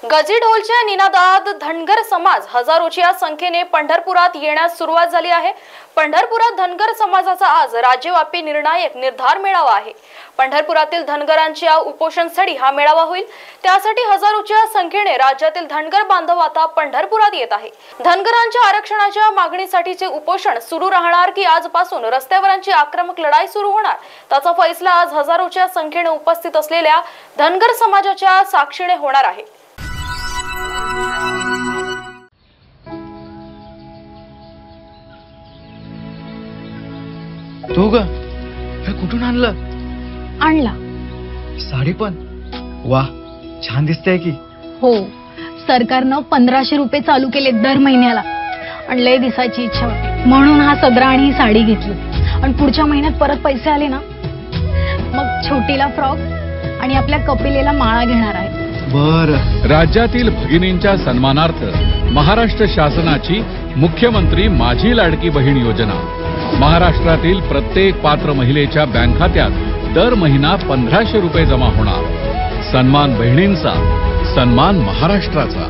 गजीढोलच्या निनादात धनगर समाज हजारोच्या संख्येने पंढरपुरात येण्यास सुरुवात झाली आहे। पंढरपुरात धनगर समाजाचा आज राज्यव्यापी निर्णायक निर्धार मेळावा आहे। पंढरपुरातील धनगरांच्या उपोषणस्थळी हा मेळावा होईल। त्यासाठी हजारोच्या संख्येने राज्यातील धनगर बांधव आता पंढरपुरात येत आहे। धनगरांच्या आरक्षणाच्या मागणीसाठीचे उपोषण सुरू राहणार की आजपासून रस्त्यावरांची आक्रमक लढाई सुरू होणार, त्याचा फैसला आज हजारोच्या संख्येने उपस्थित असलेल्या धनगर समाजाच्या साक्षीने होणार आहे। तो ग हे कुठून आणलं? आणला साडी पण वाह, छान दिसते की। हो, सरकारनं 1500 रुपये चालू केले दर महिन्याला। आणि लय दिसायची इच्छा होती म्हणून हा सदरा आणि ही साडी घेतली। आणि पुढच्या महिन्यात परत पैसे आले ना, मग छोटीला फ्रॉक आणि आपल्या कपिलेला माळा घेणार आहे। बर, राज्यातील भगिनींच्या सन्मानार्थ महाराष्ट्र शासनाची मुख्यमंत्री माझी लाडकी बहीण योजना महाराष्ट्रातील प्रत्येक पात्र महिलेच्या बँक खात्यात दर महिना 1500 रुपये जमा होणार। सन्मान बहिणींचा, सन्मान महाराष्ट्राचा।